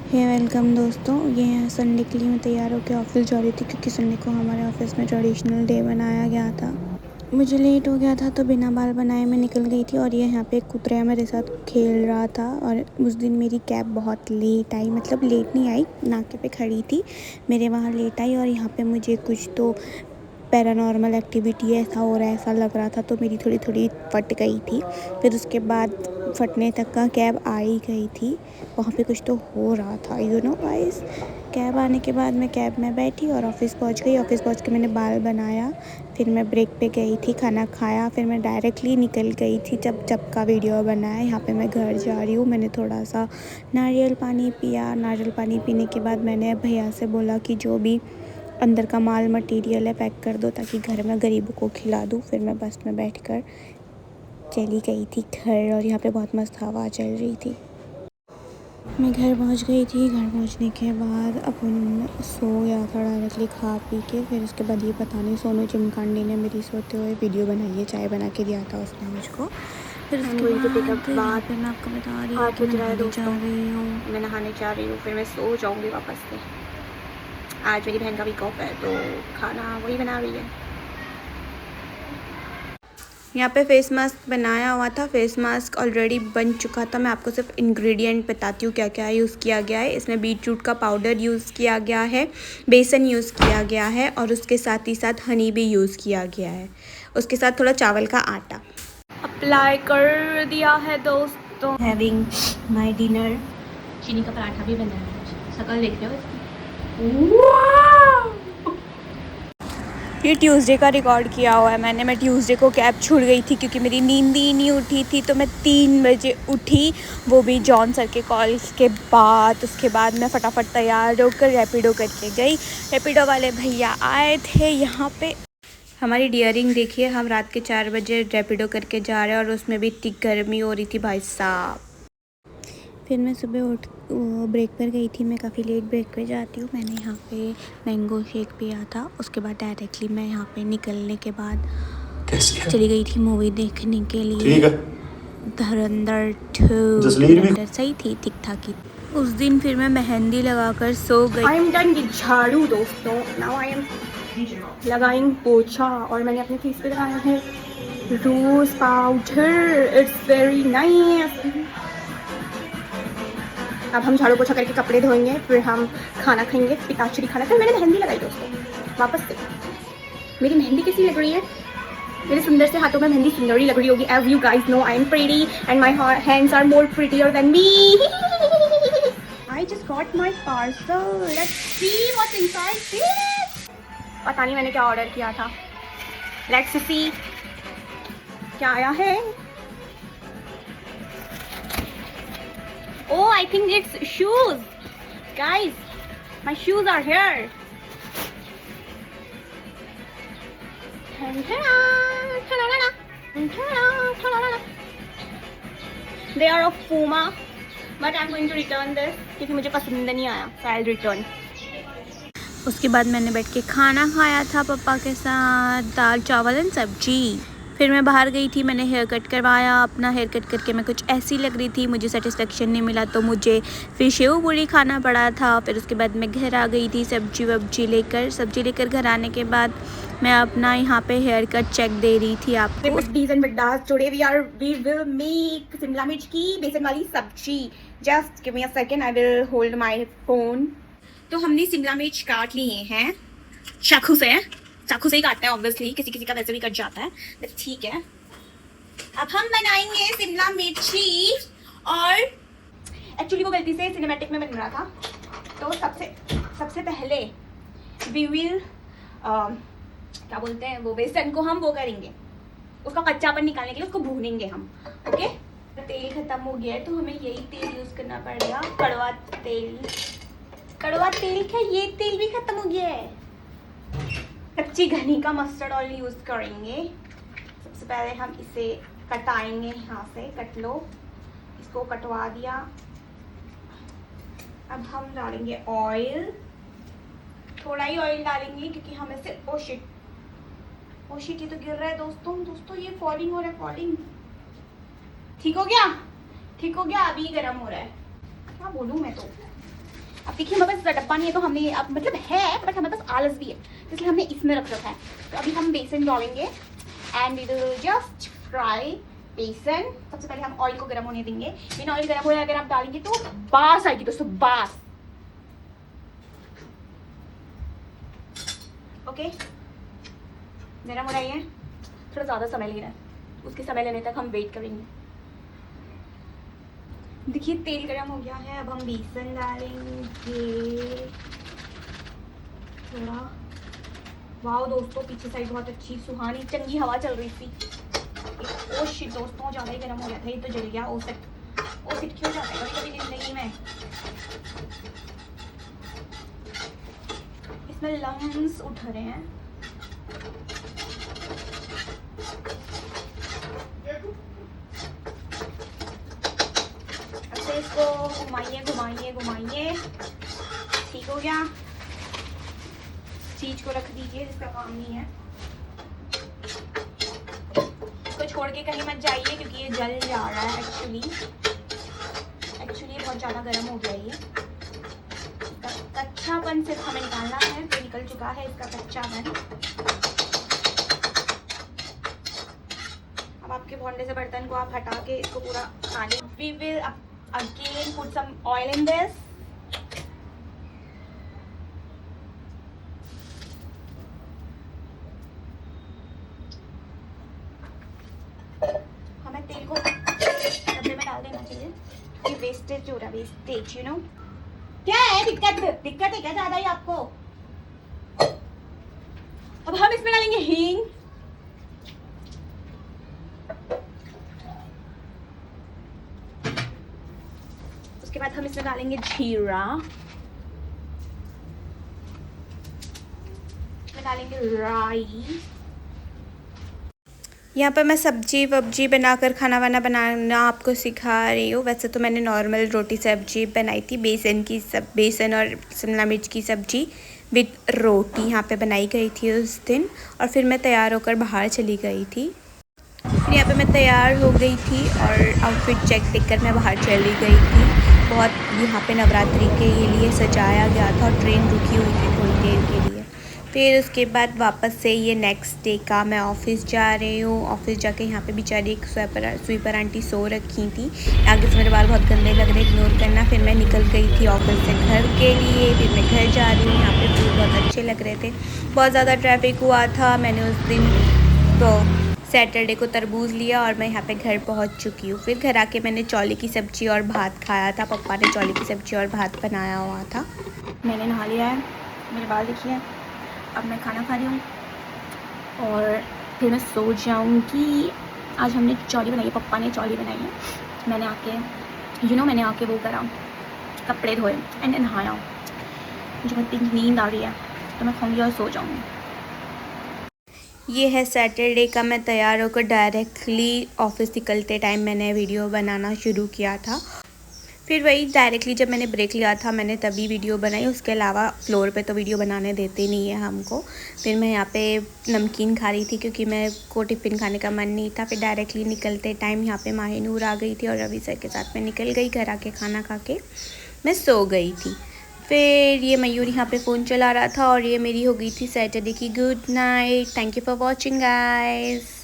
Welcome दोस्तों। ये Sunday के लिए मैं तैयार होकर ऑफिस जा रही थी क्योंकि संडे को हमारे ऑफिस में ट्रेडिशनल डे बनाया गया था। मुझे लेट हो गया था तो बिना बाल बनाए मैं निकल गई थी और ये यहाँ पे कुतरा मेरे साथ खेल रहा था। और उस दिन मेरी कैब बहुत लेट आई, मतलब लेट नहीं आई, नाके पे खड़ी थी, मेरे वहाँ लेट आई। और यहाँ पे मुझे कुछ तो पैरानॉर्मल एक्टिविटी ऐसा हो रहा है ऐसा लग रहा था, तो मेरी थोड़ी थोड़ी फट गई थी। फिर उसके बाद फटने तक का कैब आ ही गई थी, वहाँ पे कुछ तो हो रहा था गाइस। कैब आने के बाद मैं कैब में बैठी और ऑफिस पहुँच गई। ऑफिस पहुँच के मैंने बाल बनाया, फिर मैं ब्रेक पे गई थी, खाना खाया, फिर मैं डायरेक्टली निकल गई थी जब का वीडियो बनाया। यहाँ पे मैं घर जा रही हूँ। मैंने थोड़ा सा नारियल पानी पिया। नारियल पानी पीने के बाद मैंने भैया से बोला कि जो भी अंदर का माल मटेरियल है पैक कर दो ताकि घर में गरीबों को खिला दूँ। फिर मैं बस में बैठकर चली गई थी घर और यहाँ पे बहुत मस्त हवा चल रही थी। मैं घर पहुँच गई थी। घर पहुँचने के बाद अपन सो गया था डायरेक्टली खा पी के। फिर उसके बाद ये पता नहीं सोनू चिमकांडी ने मेरी सोते हुए वीडियो बनाई है, चाय बना के दिया था उसने मुझको। फिर उसके बाद फिर मैं आपको बता रही हूँ कि मैं नहाने जा रही हूँ। फिर मैं सो जाऊँगी वापस से। आज मेरी बहन का वीक ऑफ है तो खाना वही बना रही है। यहाँ पे फेस मास्क बनाया हुआ था। फेस मास्क ऑलरेडी बन चुका था। मैं आपको सिर्फ इंग्रेडिएंट बताती हूँ क्या क्या यूज़ किया गया है। इसमें बीट रूट का पाउडर यूज़ किया गया है, बेसन यूज़ किया गया है और उसके साथ ही साथ हनी भी यूज़ किया गया है, उसके साथ थोड़ा चावल का आटा अप्लाई कर दिया है दोस्तों। Having my dinner. चीनी का पराठा भी बनाया है, शक्ल देख रहे हो इसकी। ये ट्यूसडे का रिकॉर्ड किया हुआ है मैंने। मैं ट्यूसडे को कैब छूट गई थी क्योंकि मेरी नींद ही नहीं उठी थी, तो मैं 3 बजे उठी, वो भी जॉन सर के कॉल के बाद। उसके बाद मैं फटाफट तैयार होकर रैपिडो करके गई। रैपिडो वाले भैया आए थे यहाँ पे। हमारी डियरिंग देखिए, हम रात के 4 बजे रैपिडो करके जा रहे हैं और उसमें भी इतनी गर्मी हो रही थी भाई साहब। फिर मैं सुबह उठ ब्रेक पर गई थी। मैं काफ़ी लेट ब्रेक पे जाती हूँ। मैंने यहाँ पे मैंगो शेक पिया था। उसके बाद डायरेक्टली मैं यहाँ पे निकलने के बाद चली गई थी मूवी देखने के लिए। धुरंधर 2 सही थी, ठीक ठाक ही। उस दिन फिर मैं मेहंदी लगाकर सो गई। आई एम डन विद झाड़ू दोस्तों। नाउ आई एम लगाइंग पोछा और मैंने अपने फेस पे लगाया है रोज पाउडर। It's very nice. अब हम झाड़ू पोछा करके कपड़े धोएंगे, फिर हम खाना खाएंगे, पिताश्री खाना। फिर मैंने मेहंदी लगाई दोस्तों वापस से। मेरी मेहंदी कैसी लग रही है? मेरे सुंदर से हाथों में मेहंदी सुंदर ही लग रही होगी। As you guys know I am pretty and my hands are more prettier than me. I just got my parcel. Let's see what's inside this. पता नहीं मैंने क्या ऑर्डर किया था। लेट्स सी क्या आया है। Oh, I think it's shoes. Guys, my shoes are here. They are of Puma, but I'm going to return this क्योंकि मुझे पसंद नहीं आया, so I'll return. उसके बाद मैंने बैठ के खाना खाया था पापा के साथ, दाल चावल एंड सब्जी। फिर मैं बाहर गई थी, मैंने हेयर कट करवाया। अपना हेयर कट करके मैं कुछ ऐसी लग रही थी, मुझे सेटिस्फेक्शन नहीं मिला तो मुझे फिर शेव पूरी खाना पड़ा था। फिर उसके बाद मैं घर आ गई थी सब्जी लेकर घर आने के बाद मैं अपना यहाँ पे हेयर कट चेक दे रही थी आपको। Today we will make Shimla मिर्च की बेसन वाली सब्जी। Just give me a second, I will hold my phone. तो हमने शिमला मिर्च काट लिए हैं चाकू से ही काटते हैं ऑब्वियसली, किसी किसी का वैसे भी कट जाता है, बट ठीक है। अब हम बनाएंगे शिमला मिर्ची। और एक्चुअली वो गलती से सिनेमैटिक में बन रहा था, तो सबसे पहले वी विल क्या बोलते हैं वो बेसन को हम वो करेंगे, उसका कच्चापन निकालने के लिए उसको भूनेंगे हम। ओके, तेल खत्म हो गया है तो हमें यही तेल यूज करना पड़ेगा, कड़वा तेल क्या, ये तेल भी खत्म हो गया है। कच्ची घनी का मस्टर्ड ऑयल यूज करेंगे। सबसे पहले हम इसे कटाएंगे, यहाँ से कट लो, इसको कटवा दिया। अब हम डालेंगे ऑयल, थोड़ा ही ऑयल डालेंगे क्योंकि हम इसे ओ शिट ये तो गिर रहा है दोस्तों ये फॉलिंग हो रहा है, फॉलिंग। ठीक हो गया, अभी गर्म हो रहा है। क्या बोलूं मैं तो। अब देखिए हमारे पास डब्बा नहीं है तो हमने अब मतलब है बट हमारे पास आलस भी है, इसलिए हमने इसमें रख रखा है। तो अभी हम बेसन डालेंगे and we will just fry besan. सबसे पहले हम ऑयल को गर्म होने देंगे। बिना ऑयल गर्म होने अगर आप डालेंगे तो बास आएगी दोस्तों, बास। ओके, गर्म हो रही है, थोड़ा ज़्यादा समय ले रहा है, उसके समय लेने तक हम वेट करेंगे। देखिए तेल गर्म हो गया है, अब हम बेसन डालेंगे थोड़ा। वाह दोस्तों, पीछे साइड बहुत अच्छी सुहानी चंगी हवा चल रही थी। ओ शिट दोस्तों, ज़्यादा ही गर्म हो गया था, ये तो जल गया। ओ शिट क्यों जाता है कभी कभी जिंदगी में, इसमें लम्स उठ रहे हैं। इसको घुमाइए घुमाइए घुमाइए, ठीक हो गया। चीज को रख दीजिए, जिसका काम नहीं है। इसको छोड़ के कहीं मत जाइए क्योंकि ये जल जा रहा है। एक्चुअली बहुत ज़्यादा गर्म हो गया ये। इसका कच्चापन सिर्फ हमें निकालना है, तो निकल चुका है इसका कच्चापन। अब आपके भांडे से बर्तन को आप हटा के इसको पूरा पानी, we will again put some oil in this. हमें तेल को डब्बे में डाल देना चाहिए, ये वेस्टेज हो रहा है, वेस्टेज, यू नो। क्या है दिक्कत है क्या ज्यादा ही आपको? अब हम इसमें डालेंगे हींग, उसके बाद हम इसमें डालेंगे जीरा, इसमें डालेंगे राई। यहाँ पर मैं सब्जी वब्जी बनाकर खाना वाना बनाना आपको सिखा रही हूँ। वैसे तो मैंने नॉर्मल रोटी सब्जी बनाई थी, बेसन और शिमला मिर्च की सब्जी विद रोटी यहाँ पे बनाई गई थी उस दिन। और फिर मैं तैयार होकर बाहर चली गई थी। फिर यहाँ पे मैं तैयार हो गई थी और आउटफिट चेक देखकर मैं बाहर चली गई थी। बहुत यहाँ पे नवरात्रि के लिए सजाया गया था और ट्रेन रुकी हुई थी थोड़ी देर के लिए। फिर उसके बाद वापस से ये नेक्स्ट डे का मैं ऑफ़िस जा रही हूँ। ऑफ़िस जाके यहाँ पे बेचारी एक स्वीपर आंटी सो रखी थी। आगे से मेरे बाल बहुत गंदे लग रहे, इग्नोर करना। फिर मैं निकल गई थी ऑफ़िस से घर के लिए। फिर मैं घर जा रही हूँ। यहाँ पे फूल बहुत अच्छे लग रहे थे, बहुत ज़्यादा ट्रैफिक हुआ था। मैंने उस दिन तो सैटरडे को तरबूज लिया और मैं यहाँ पे घर पहुँच चुकी हूँ। फिर घर आके मैंने चौले की सब्ज़ी और भात खाया था। पापा ने चौले की सब्ज़ी और भात बनाया हुआ था। मैंने नहा लिया है, मेरे बाल देखिए। अब मैं खाना खा रही हूँ और फिर मैं सो जाऊँगी। आज हमने चौली बनाई है, पप्पा ने चौली बनाई है। मैंने आके वो करा, कपड़े धोए एंड नहाया। मुझे बहुत नींद आ रही है तो मैं खाऊँगी और सो जाऊँगी। ये है सैटरडे का मैं तैयार होकर डायरेक्टली ऑफ़िस निकलते टाइम मैंने वीडियो बनाना शुरू किया था। फिर वही डायरेक्टली जब मैंने ब्रेक लिया था मैंने तभी वीडियो बनाई। उसके अलावा फ्लोर पे तो वीडियो बनाने देते नहीं है हमको। फिर मैं यहाँ पे नमकीन खा रही थी क्योंकि मैं को टिफ़िन खाने का मन नहीं था। फिर डायरेक्टली निकलते टाइम यहाँ पे माहिनूर आ गई थी और रवि सर के साथ मैं निकल गई। घर आके खाना खा के मैं सो गई थी। फिर ये मयूर यहाँ पे फ़ोन चला रहा था और ये मेरी हो गई थी सैटरडे की good night. Thank you for watching guys.